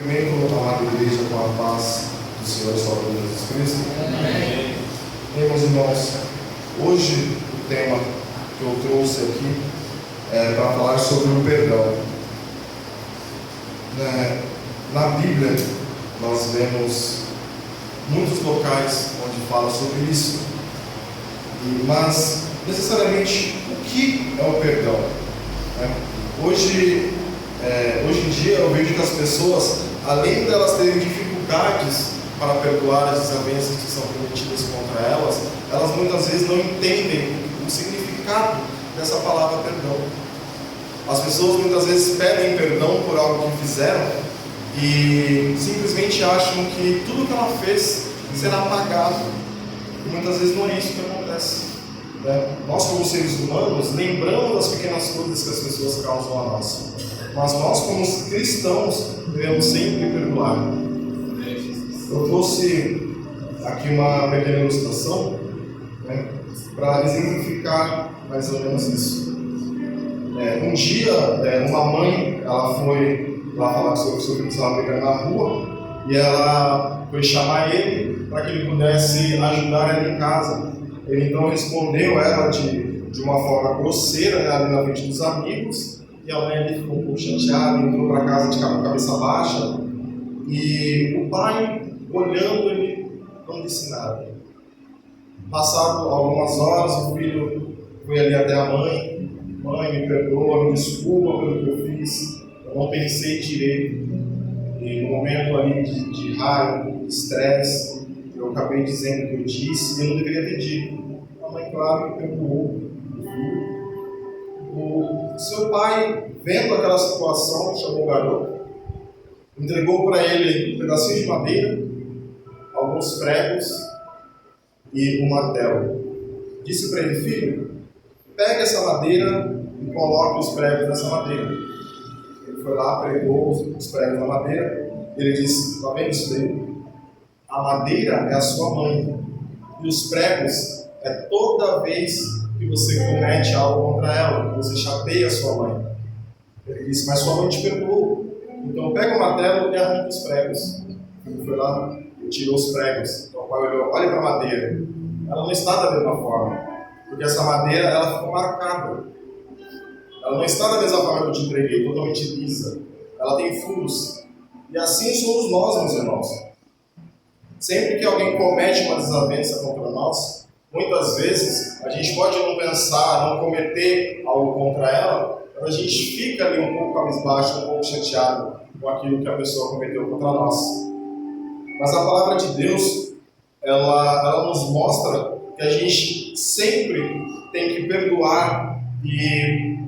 Cumprimento a amada igreja com a paz do Senhor e Salvador Jesus Cristo. Amém. Meus irmãos, hoje o tema que eu trouxe aqui é para falar sobre o perdão. Na Bíblia nós vemos muitos locais onde fala sobre isso, mas necessariamente o que é o perdão? Hoje em dia eu vejo que as pessoas, além de elas terem dificuldades para perdoar as desavenças que são cometidas contra elas, elas muitas vezes não entendem o significado dessa palavra perdão. As pessoas muitas vezes pedem perdão por algo que fizeram e simplesmente acham que tudo que ela fez será pagado. E muitas vezes não é isso que acontece. Nós, como seres humanos, lembramos das pequenas coisas que as pessoas causam a nós. Mas nós, como cristãos, devemos sempre perdoar. Eu trouxe aqui uma pequena ilustração para exemplificar mais ou menos isso. Um dia, uma mãe, ela foi lá falar com o seu filho que estava brigando na rua, e ela foi chamar ele para que ele pudesse ajudar ela em casa. Ele então respondeu ela de uma forma grosseira, ali na frente dos amigos, e a mãe ficou um pouco chateada, entrou para casa de cabeça baixa, e o pai, olhando, ele não disse nada. Passado algumas horas, o filho foi ali até a mãe: mãe, me perdoa, me desculpa pelo que eu fiz, eu não pensei direito, e no momento ali de raiva, de estresse, eu acabei dizendo o que eu disse, e eu não deveria ter dito. A mãe, claro, que perdoou o filho. O seu pai, vendo aquela situação, chamou o garoto, entregou para ele um pedacinho de madeira, alguns pregos e um martelo. Disse para ele: filho, pegue essa madeira e coloque os pregos nessa madeira. Ele foi lá, pregou os pregos na madeira. Ele disse: está vendo isso daí? A madeira é a sua mãe, e os pregos é toda vez que você comete algo contra ela, que você chateia a sua mãe. Ele disse: mas sua mãe te perdoou, então pega o martelo e arranca os pregos. Ele foi lá e tirou os pregos. Então o pai olhou: olha para a madeira, ela não está da mesma forma, porque essa madeira ela ficou marcada. Ela não está da mesma forma que eu te entreguei, totalmente lisa. Ela tem furos. E assim somos nós, meus irmãos. Sempre que alguém comete uma desavença contra nós, muitas vezes a gente pode não pensar, não cometer algo contra ela, mas a gente fica ali um pouco cabisbaixo, um pouco chateado com aquilo que a pessoa cometeu contra nós. Mas a palavra de Deus, ela nos mostra que a gente sempre tem que perdoar e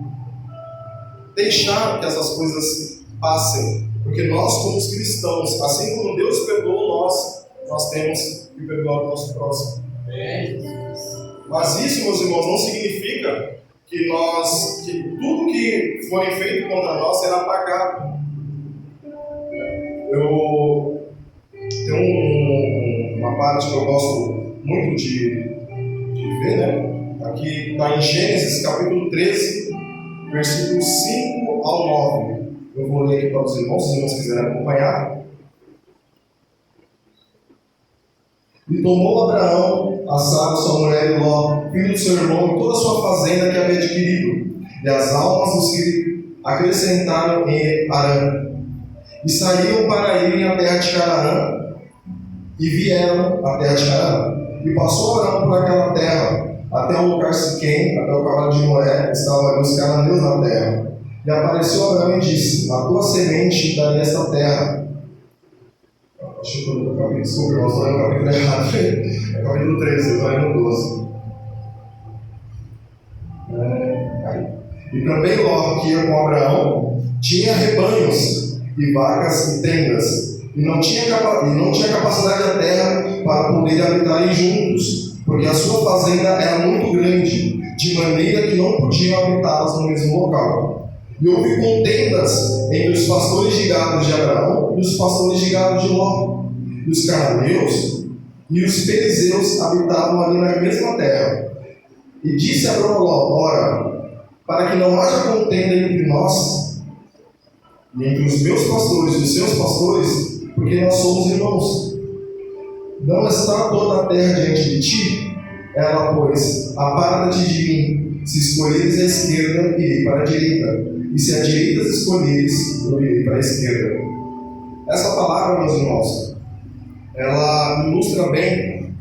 deixar que essas coisas passem. Porque nós, como os cristãos, assim como Deus perdoou nós temos que perdoar o nosso próximo. Mas isso, meus irmãos, não significa que tudo que forem feito contra nós será pagado. Eu tenho uma parte que eu gosto muito de ver, Aqui está em Gênesis capítulo 13, versículos 5 ao 9. Eu vou ler aqui para os irmãos, se os irmãos quiserem acompanhar. E tomou Abraão a Sara, sua mulher, e Ló, filho do seu irmão, e toda a sua fazenda que havia adquirido, e as almas dos que acrescentaram em Harã. E saíram para irem à terra de Canaã, e vieram à terra de Canaã. E passou Abraão por aquela terra, até o lugar Siquém, até o cavalo de Moré, estavam ali os cananeus na terra. E apareceu Abraão e disse: a tua semente darei esta terra. Acho que eu estou no capítulo, desculpa, irmãos, estou no capítulo errado. É o capítulo 13, eu estou no 12. E também Ló, que ia com Abraão, tinha rebanhos e vacas e tendas, e não tinha capacidade da terra para poder habitarem juntos, porque a sua fazenda era muito grande, de maneira que não podiam habitá-las no mesmo local. E houve contendas entre os pastores de gado de Abraão e os pastores de gado de Ló. E os cananeus e os perizeus habitavam ali na mesma terra. E disse Abraão a Ló: ora, para que não haja contenda entre nós e entre os meus pastores e os seus pastores, porque nós somos irmãos. Não está toda a terra diante de ti? Ela, pois, aparta-te de mim. Se escolheres a esquerda, irei para a direita. E se a direita escolheres, eu irei para a esquerda. Essa palavra, meus irmãos, ela ilustra bem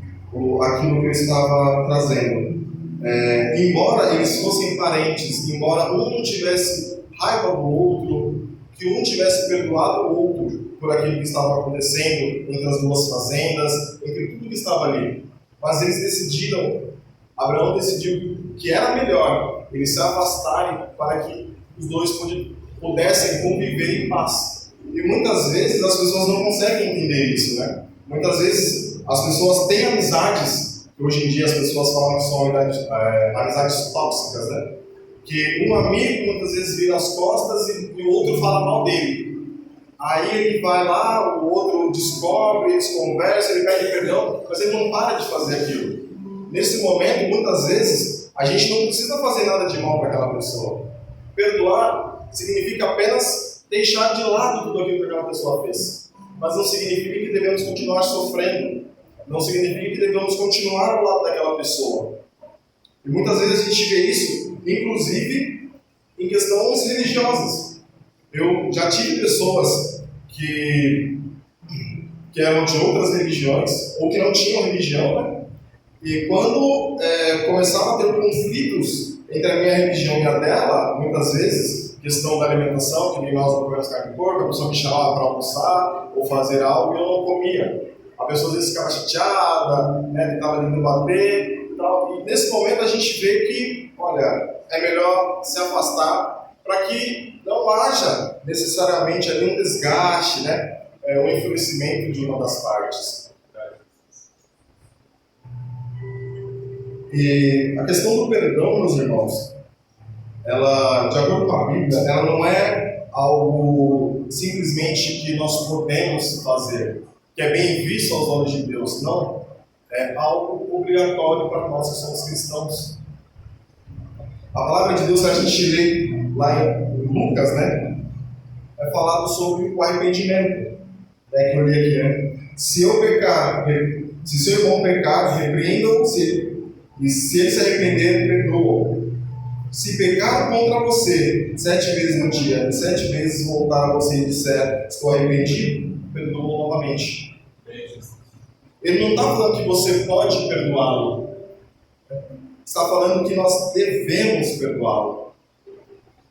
aquilo que eu estava trazendo. Embora eles fossem parentes, embora um não tivesse raiva do outro, que um tivesse perdoado o outro por aquilo que estava acontecendo entre as duas fazendas, entre tudo que estava ali, mas eles decidiram, Abraão decidiu que era melhor eles se afastarem para que os dois pudessem conviver em paz. E muitas vezes as pessoas não conseguem entender isso, né? Muitas vezes as pessoas têm amizades, que hoje em dia as pessoas falam que são amizades tóxicas, né? Que um amigo muitas vezes vira as costas e o outro fala mal dele. Aí ele vai lá, o outro descobre, eles conversam, ele pede perdão, mas ele não para de fazer aquilo. Nesse momento, muitas vezes, a gente não precisa fazer nada de mal para aquela pessoa. Perdoar significa apenas deixar de lado tudo aquilo que aquela pessoa fez. Mas não significa que devemos continuar sofrendo. Não significa que devemos continuar ao lado daquela pessoa. E muitas vezes a gente vê isso, inclusive, em questões religiosas. Eu já tive pessoas que eram de outras religiões, ou que não tinham religião, né? E quando começava a ter conflitos entre a minha religião e a dela, muitas vezes, questão da alimentação, que nem nós não comemos carne de porco, a pessoa me chamava para almoçar ou fazer algo e eu não comia. A pessoa às vezes ficava chateada, né, tentava me bater e tal. E nesse momento a gente vê que, olha, é melhor se afastar para que não haja necessariamente ali um desgaste, né, um enfurecimento de uma das partes. E a questão do perdão, meus irmãos, ela, de acordo com a Bíblia, ela não é algo simplesmente que nós podemos fazer, que é bem visto aos olhos de Deus. Não, é algo obrigatório para nós que somos cristãos. A palavra de Deus, a gente lê lá em Lucas, né, é falado sobre o arrependimento, né, que eu li aqui, né? Se seu irmão pecar, repreenda-o, e se ele se arrepender, perdoa. Se pecar contra você 7 vezes no dia, 7 vezes voltar a você e disser, estou arrependido, perdoa novamente. Ele não está falando que você pode perdoá-lo. Está falando que nós devemos perdoá-lo.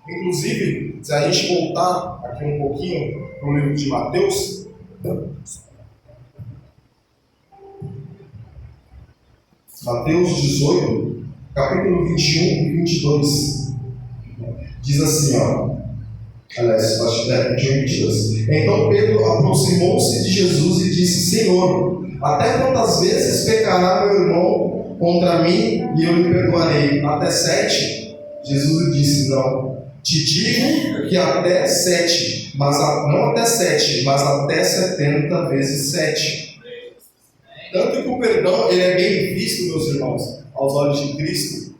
Inclusive, se a gente voltar aqui um pouquinho para o livro de Mateus, Mateus 18, capítulo 21 e 22, diz assim, aliás, acho que é 21 e 22. Então Pedro aproximou-se de Jesus e disse, Senhor, até quantas vezes pecará meu irmão contra mim e eu lhe perdoarei? Até 7? Jesus lhe disse, não, te digo que até 7, mas não até 7, mas até 70 vezes 7. Tanto que o perdão ele é bem visto, meus irmãos, aos olhos de Cristo,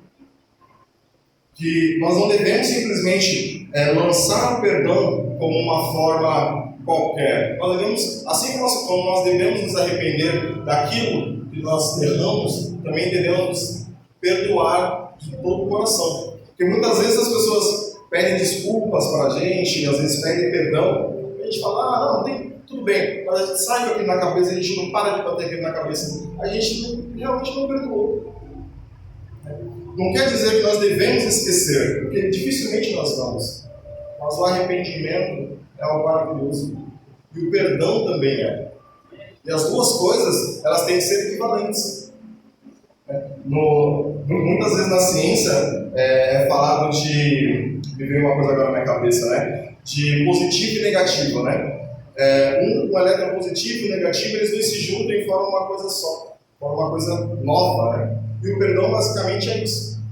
que nós não devemos simplesmente lançar o perdão como uma forma qualquer. Nós devemos, assim como nós devemos nos arrepender daquilo que nós erramos, também devemos perdoar de todo o coração. Porque muitas vezes as pessoas pedem desculpas para a gente, às vezes pedem perdão, e a gente fala, não tem... Tudo bem, mas a gente sai com aquilo na cabeça, a gente não para de bater aquilo na cabeça, a gente realmente não perdoou. Não quer dizer que nós devemos esquecer, porque dificilmente nós vamos. Mas o arrependimento é algo maravilhoso. E o perdão também é. E as duas coisas, elas têm que ser equivalentes. Muitas vezes na ciência é falado de... Me veio uma coisa agora na minha cabeça, né? De positivo e negativo, né? Um elétron positivo e negativo, eles dois se juntam e formam uma coisa só, formam uma coisa nova, né? E o perdão basicamente é isso.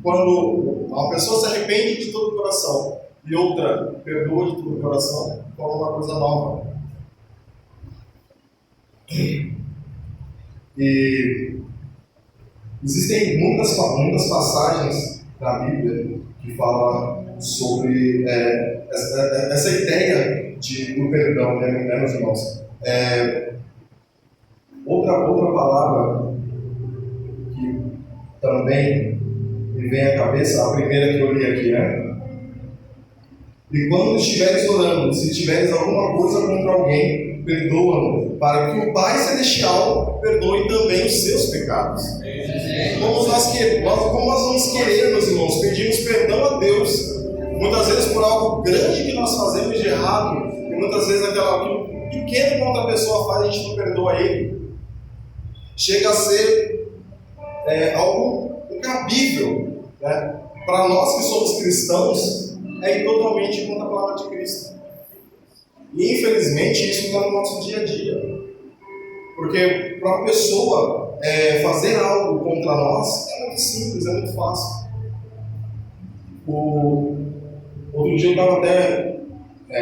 Quando uma pessoa se arrepende de todo o coração e outra perdoa de todo o coração, forma uma coisa nova. E existem muitas passagens da Bíblia que falam sobre essa ideia do perdão, né, meus irmãos? Outra palavra que também me vem à cabeça, a primeira que eu li aqui, né? E quando estiveres orando, se tiveres alguma coisa contra alguém, perdoa-no, para que o Pai Celestial perdoe também os seus pecados. Como nós vamos querer, meus irmãos, pedimos perdão a Deus, muitas vezes por algo grande que nós fazemos de errado, e muitas vezes aquilo pequeno que outra pessoa faz, a gente não perdoa ele. Chega a ser algo incabível, né? Para nós que somos cristãos, é ir totalmente contra a palavra de Cristo. E infelizmente isso está no nosso dia a dia. Porque para uma pessoa fazer algo contra nós é muito simples, é muito fácil. Outro dia eu estava até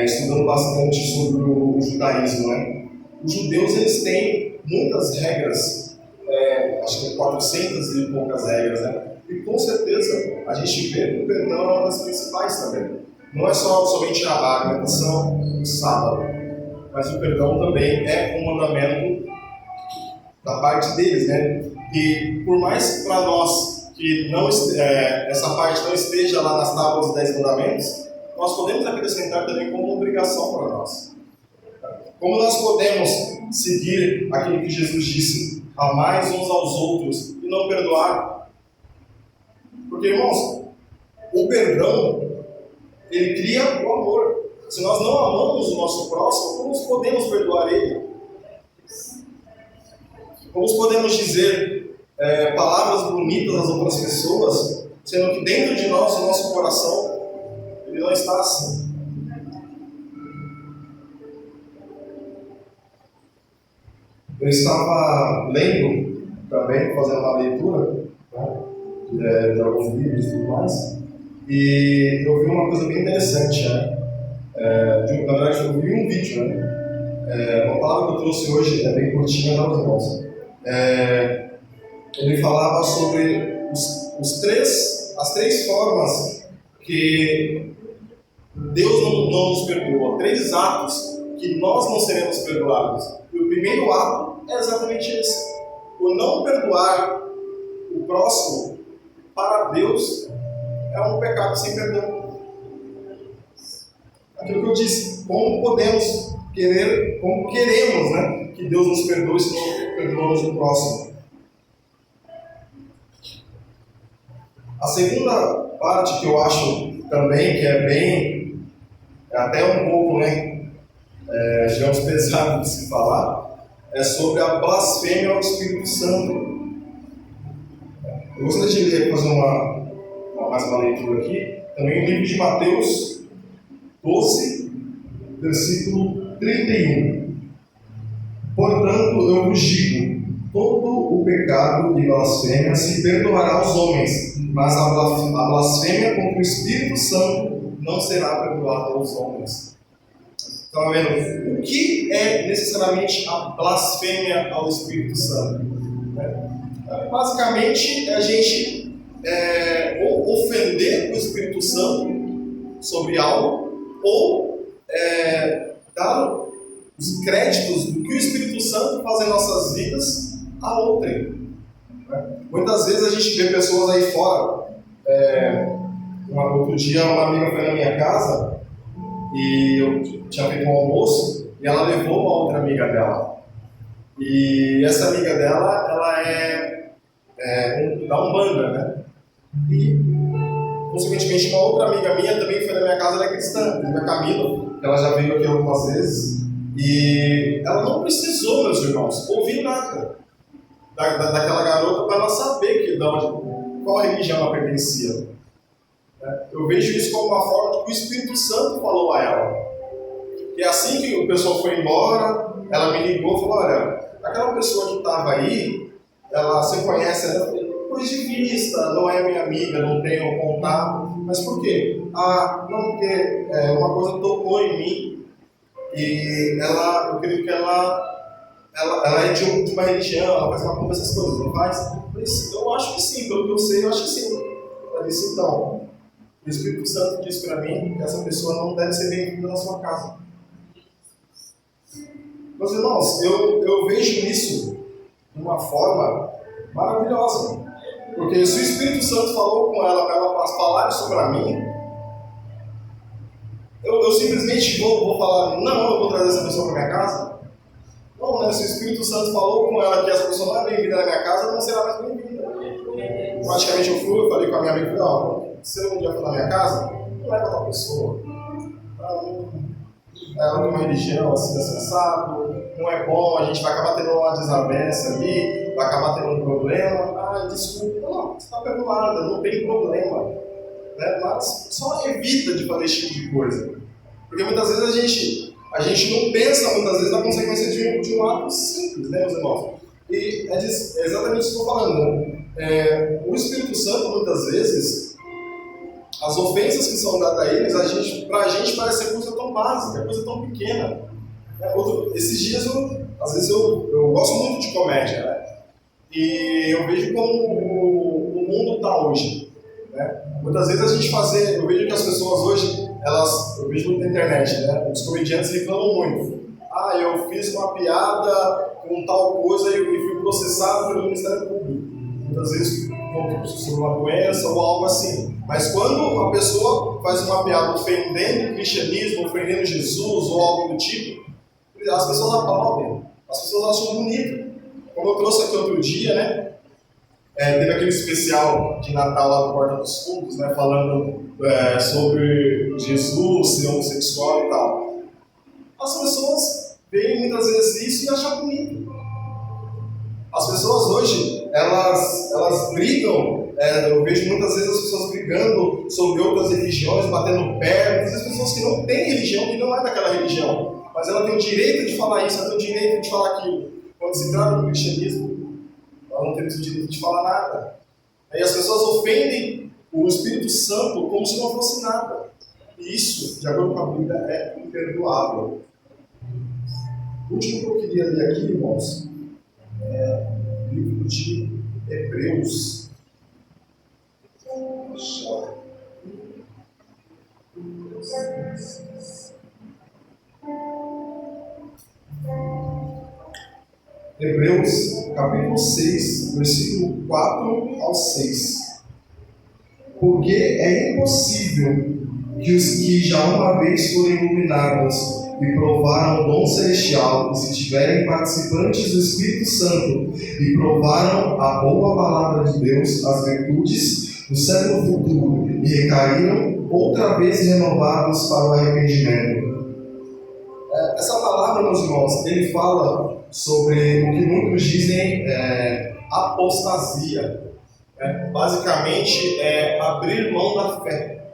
estudando bastante sobre o judaísmo, né? Os judeus eles têm muitas regras, acho que 400 e poucas regras, né? E com certeza a gente vê que o perdão é uma das principais também. Não é somente a alimentação, o sábado, mas o perdão também é um mandamento da parte deles, né? E por mais para nós que essa parte não esteja lá nas tábuas dos 10 mandamentos, nós podemos acrescentar também como obrigação para nós. Como nós podemos seguir aquilo que Jesus disse, amar uns aos outros e não perdoar? Porque, irmãos, o perdão, ele cria o amor. Se nós não amamos o nosso próximo, como podemos perdoar ele? Como podemos dizer palavras bonitas às outras pessoas, sendo que dentro de nós, o nosso coração, ele não está assim? Eu estava lendo também, fazendo uma leitura, né, de alguns livros e tudo mais, e eu vi uma coisa bem interessante, né? Na verdade, eu vi um vídeo, né? Uma palavra que eu trouxe hoje é bem curtinha, não, irmãos. Ele falava sobre as três formas que Deus não nos perdoa, 3 atos que nós não seremos perdoados. E o primeiro ato é exatamente esse: o não perdoar o próximo, para Deus, é um pecado sem perdão. Aquilo que eu disse, como queremos, né, que Deus nos perdoe se não perdoamos o próximo. A segunda parte que eu acho também que é até um pouco, né, digamos, pesado de se falar, é sobre a blasfêmia ao Espírito Santo. Eu gostaria de ler, fazer mais uma leitura aqui, também o livro de Mateus 12, versículo 31. Portanto, eu vos digo, todo o pecado e blasfêmia se perdoará aos homens, mas a blasfêmia contra o Espírito Santo não será perdoada aos homens. Estão vendo? O que é necessariamente a blasfêmia ao Espírito Santo? Basicamente, é a gente ou ofender o Espírito Santo sobre algo, ou dar os créditos do que o Espírito Santo faz em nossas vidas a outrem. Muitas vezes a gente vê pessoas aí fora. Outro dia uma amiga foi na minha casa e eu tinha feito um almoço e ela levou uma outra amiga dela. E essa amiga dela, ela da Umbanda, né? E, consequentemente, uma outra amiga minha também foi na minha casa, ela é cristã, a Camila, ela já veio aqui algumas vezes, e ela não precisou, meus irmãos, ouvir nada daquela garota para ela saber qual religião ela pertencia. Eu vejo isso como uma forma que o Espírito Santo falou a ela. E assim que o pessoal foi embora, ela me ligou e falou: olha, aquela pessoa que estava aí, você conhece ela? Por de vista, não é minha amiga, não tenho contato. Mas por quê? Não, porque uma coisa tocou em mim e eu creio que ela é de uma religião, ela faz uma coisa dessas coisas, não faz? Mas eu acho que sim, pelo que eu sei, eu acho que sim. Ela disse: então, o Espírito Santo disse para mim que essa pessoa não deve ser bem-vinda na sua casa. Meus irmãos, eu vejo isso de uma forma maravilhosa. Porque se o Espírito Santo falou com ela para ela falar isso para mim, eu simplesmente vou falar, não, eu vou trazer essa pessoa para minha casa? Não, né? Se o Espírito Santo falou com ela que essa pessoa não é bem-vinda na minha casa, não será mais bem-vinda. Praticamente eu falei com a minha amiga, ó, se eu um dia for na minha casa, não leva tal pessoa. Ela tem uma religião assim, assensado, não é bom, a gente vai acabar tendo uma desavença ali, vai acabar tendo um problema. Ah, desculpa, não, você está perdoada, não tem problema. Né? Mas só evita de fazer esse tipo de coisa. Porque muitas vezes a gente não pensa muitas vezes na consequência de um ato simples, né, meus irmãos? E é exatamente isso que eu estou falando. O Espírito Santo, muitas vezes, as ofensas que são dadas a eles, para a gente parece ser coisa tão básica, coisa tão pequena. Esses dias, às vezes, eu gosto muito de comédia, né? E eu vejo como o mundo está hoje. Né? Muitas vezes eu vejo que as pessoas hoje, eu vejo na internet, né? Os comediantes reclamam muito. Ah, eu fiz uma piada com tal coisa e fui processado pelo Ministério Público. Muitas vezes sobre uma doença ou algo assim. Mas quando a pessoa faz uma piada ofendendo o cristianismo, ofendendo Jesus ou algo do tipo, as pessoas aplaudem, as pessoas acham bonito. Como eu trouxe aqui outro dia, né? Teve aquele especial de Natal lá do Porta dos Fundos, né? Falando sobre Jesus, ser homossexual e tal. As pessoas veem muitas vezes isso e acham bonito. As pessoas hoje, elas brigam, eu vejo muitas vezes as pessoas brigando sobre outras religiões, batendo pé, muitas vezes pessoas que não têm religião, que não é daquela religião, mas ela tem o direito de falar isso, ela tem o direito de falar aquilo. Quando se trata do cristianismo, ela não tem o direito de falar nada. Aí as pessoas ofendem o Espírito Santo como se não fosse nada. E isso, de acordo com a Bíblia, é imperdoável. O último que eu queria ler aqui, irmãos, é o livro de Hebreus. Hebreus, capítulo 6, versículo 4 ao 6. Porque é impossível que os que já uma vez foram iluminados e provaram o dom celestial, e se tiverem participantes do Espírito Santo, e provaram a boa palavra de Deus, as virtudes do século futuro, e recaíram outra vez renovados para o arrependimento. Essa palavra, meus irmãos, ele fala sobre o que muitos dizem apostasia. Basicamente, é abrir mão da fé.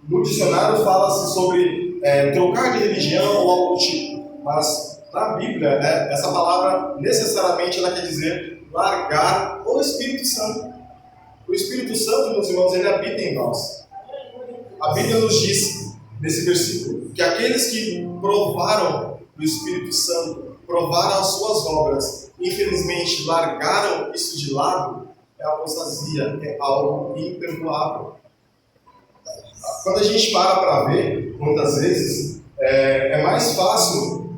No dicionário fala-se sobre trocar de religião ou algo do tipo, mas na Bíblia, essa palavra necessariamente ela quer dizer largar o Espírito Santo. O Espírito Santo, meus irmãos, ele habita em nós. A Bíblia nos diz, nesse versículo, que aqueles que provaram do Espírito Santo, provaram as suas obras, infelizmente largaram isso de lado, é apostasia, é algo imperdoável. Quando a gente para ver, muitas vezes, é mais fácil,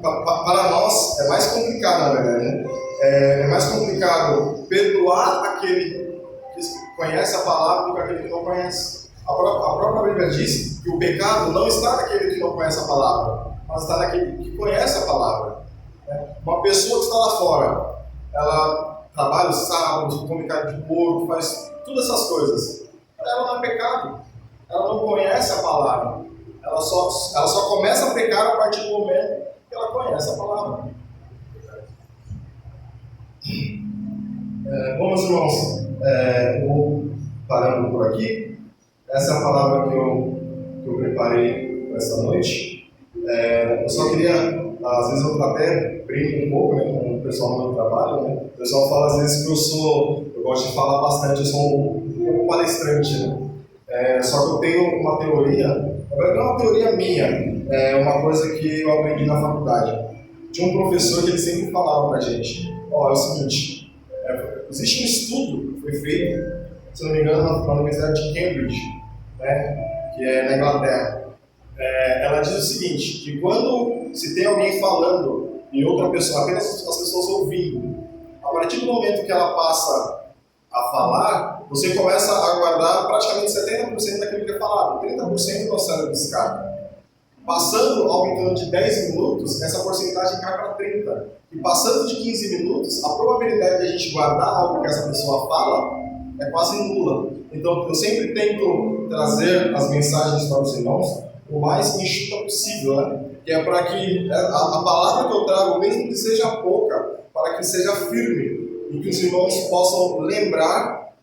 para nós, é mais complicado, na verdade, né? É mais complicado perdoar aquele que conhece a palavra do que aquele que não conhece. A própria Bíblia diz que o pecado não está naquele que não conhece a palavra, mas está naquele que conhece a palavra. Uma pessoa que está lá fora, ela trabalha os sábados, come carne de porco, faz todas essas coisas. Ela não é pecado, ela não conhece a palavra, ela só começa a pecar a partir do momento que ela conhece a palavra. Bom, meus irmãos, eu vou parando por aqui. Essa é a palavra que eu preparei para essa noite. Eu só queria, às vezes eu até brinco um pouco, né, com o pessoal do meu trabalho, né? O pessoal fala às vezes que eu gosto de falar bastante, eu sou um pouco palestrante, né? Só que eu tenho uma teoria, na verdade não é uma teoria minha, é uma coisa que eu aprendi na faculdade. Tinha um professor que ele sempre falava pra gente, é o seguinte, existe um estudo que foi feito, se não me engano, na Universidade de Cambridge, né, que é na Inglaterra. Ela diz o seguinte, que quando se tem alguém falando e outra pessoa, apenas as pessoas ouvindo, a partir do momento que ela passa a falar, você começa a guardar praticamente 70% daquilo que é falado. 30% do cérebro descarta. Passando ao em torno de 10 minutos, essa porcentagem cai para 30%. E passando de 15 minutos, a probabilidade de a gente guardar algo que essa pessoa fala é quase nula. Então, eu sempre tento trazer as mensagens para os irmãos o mais enxuta possível, né? Que é para que a palavra que eu trago, mesmo que seja pouca, para que seja firme e que os irmãos possam lembrar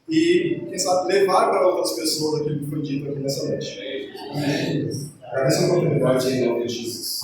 e, quem sabe, levar para outras pessoas aquilo que foi dito aqui nessa noite. Agradeço a oportunidade em nome de Jesus.